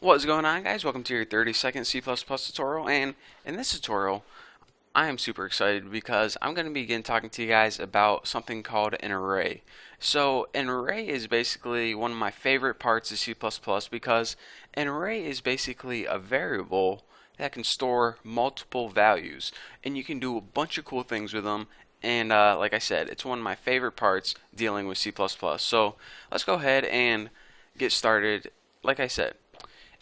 What's going on, guys? Welcome to your 30-second C++ tutorial, and in this tutorial I am super excited because I'm going to begin talking to you guys about something called an array. So an array is basically one of my favorite parts of C++ because an array is basically a variable that can store multiple values, and you can do a bunch of cool things with them. And like I said, it's one of my favorite parts dealing with C++. So let's go ahead and get started. Like I said,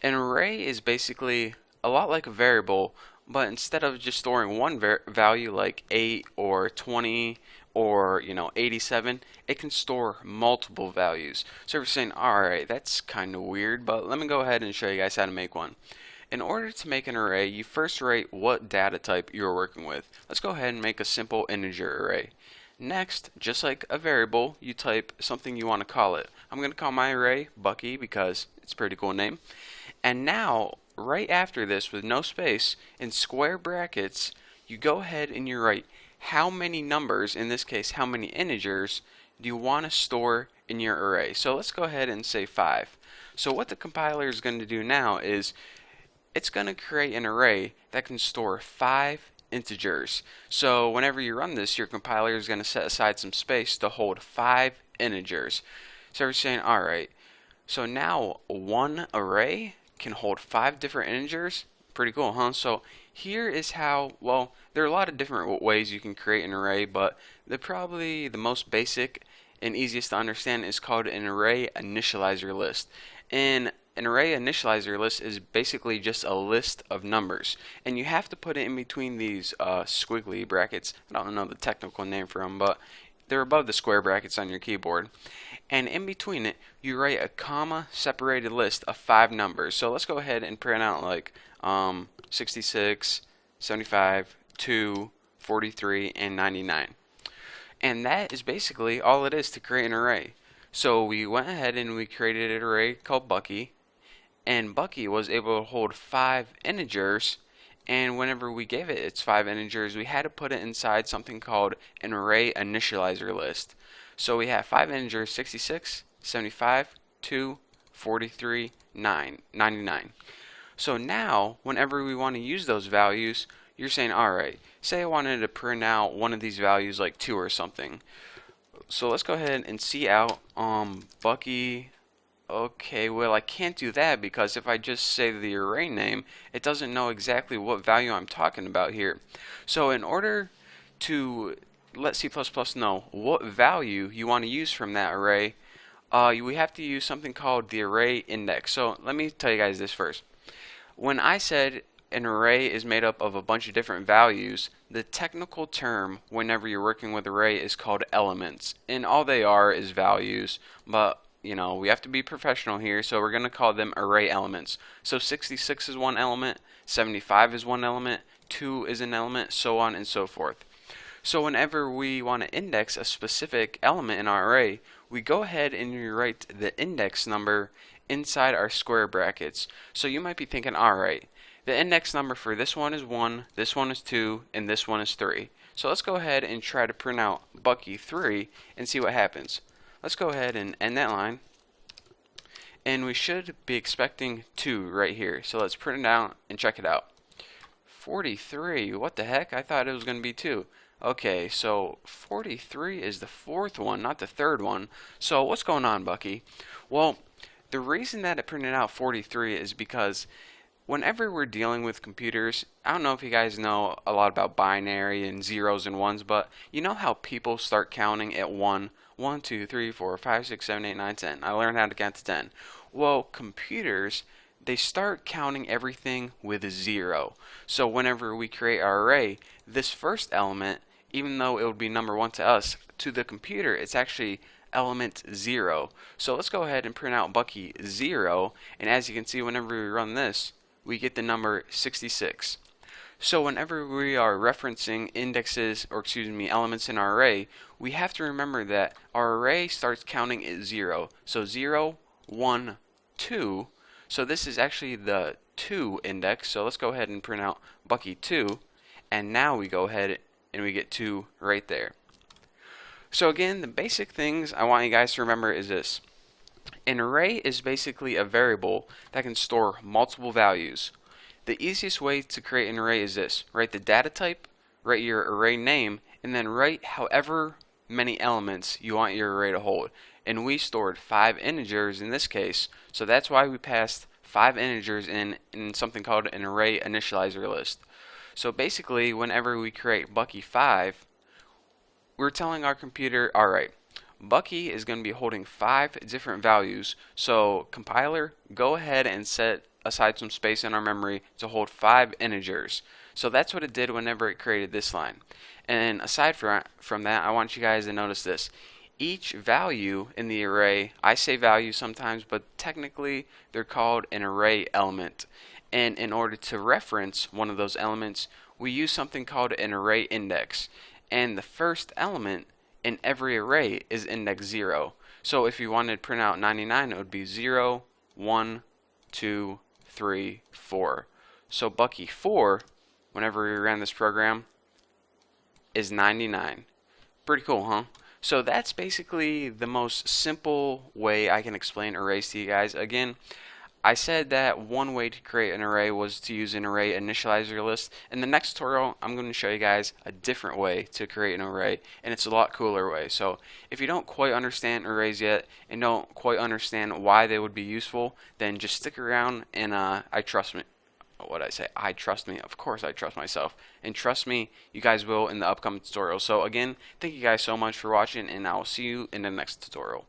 an array is basically a lot like a variable, but instead of just storing one value like 8 or 20 or 87, it can store multiple values. So you're saying, alright, that's kind of weird, but let me go ahead and show you guys how to make one. In order to make an array, you first write what data type you're working with. Let's go ahead and make a simple integer array. Next, just like a variable, you type something you want to call it. I'm going to call my array Bucky because it's a pretty cool name. And now, right after this, with no space, in square brackets, you go ahead and you write how many numbers, in this case, how many integers, do you want to store in your array. So let's go ahead and say 5. So what the compiler is going to do now is it's going to create an array that can store 5 integers. So whenever you run this, your compiler is going to set aside some space to hold 5 integers. So we're saying, alright, so now one array can hold 5 different integers. Pretty cool, huh? So here is how, well, there are a lot of different ways you can create an array, but probably the most basic and easiest to understand is called an array initializer list. And an array initializer list is basically just a list of numbers, and you have to put it in between these squiggly brackets. I don't know the technical name for them, but they're above the square brackets on your keyboard. And in between it, you write a comma separated list of 5 numbers. So let's go ahead and print out like 66, 75, 2, 43, and 99. And that is basically all it is to create an array. So we went ahead and we created an array called Bucky, and Bucky was able to hold 5 integers, and whenever we gave it its 5 integers, we had to put it inside something called an array initializer list. So we have 5 integers: 66, 75, 2, 43, 9, 99. So now, whenever we want to use those values, you're saying, alright, say I wanted to print out one of these values like 2 or something. So let's go ahead and see out Bucky. Okay, well, I can't do that because if I just say the array name, it doesn't know exactly what value I'm talking about here. So in order to let C++ know what value you want to use from that array, we have to use something called the array index. So let me tell you guys this first. When I said an array is made up of a bunch of different values, the technical term whenever you're working with array is called elements, and all they are is values, but we have to be professional here, so we're going to call them array elements. So 66 is one element, 75 is one element, 2 is an element, so on and so forth. So whenever we want to index a specific element in our array, we go ahead and we write the index number inside our square brackets. So you might be thinking, alright, the index number for this one is 1, this one is 2, and this one is 3. So let's go ahead and try to print out Bucky 3 and see what happens. Let's go ahead and end that line, and we should be expecting 2 right here. So let's print it out and check it out. 43, what the heck? I thought it was going to be 2. Okay, so 43 is the 4th one, not the 3rd one. So what's going on, Bucky? Well, the reason that it printed out 43 is because whenever we're dealing with computers, I don't know if you guys know a lot about binary and zeros and ones, but you know how people start counting at 1, 1, 2, 3, 4, 5, 6, 7, 8, 9, 10. I learned how to count to 10. Well, computers, they start counting everything with a 0. So whenever we create our array, this first element, even though it would be number 1 to us, to the computer it's actually element 0. So let's go ahead and print out Bucky 0, and as you can see, whenever we run this, we get the number 66. So whenever we are referencing indexes, or excuse me, elements in our array, we have to remember that our array starts counting at 0. So 0, 1, 2. So this is actually the 2 index. So let's go ahead and print out Bucky 2, and now we go ahead and we get 2 right there. So again, the basic things I want you guys to remember is this. An array is basically a variable that can store multiple values. The easiest way to create an array is this. Write the data type, write your array name, and then write however many elements you want your array to hold. And we stored 5 integers in this case, so that's why we passed 5 integers in something called an array initializer list. So basically, whenever we create Bucky5, we're telling our computer, alright, Bucky is going to be holding 5 different values, so compiler, go ahead and set aside some space in our memory to hold 5 integers. So that's what it did whenever it created this line. And aside from that, I want you guys to notice this. Each value in the array, I say value sometimes, but technically they're called an array element. And in order to reference one of those elements, we use something called an array index. And the first element in every array is index 0. So if you wanted to print out 99, it would be 0, 1, 2, 3, 4. So Bucky 4, whenever we ran this program, is 99. Pretty cool, huh? So that's basically the most simple way I can explain arrays to you guys. Again, I said that one way to create an array was to use an array initializer list. In the next tutorial, I'm going to show you guys a different way to create an array, and it's a lot cooler way. So if you don't quite understand arrays yet and don't quite understand why they would be useful, then just stick around and I trust me. What I say? I trust me. Of course I trust myself. And trust me, you guys will in the upcoming tutorial. So again, thank you guys so much for watching, and I will see you in the next tutorial.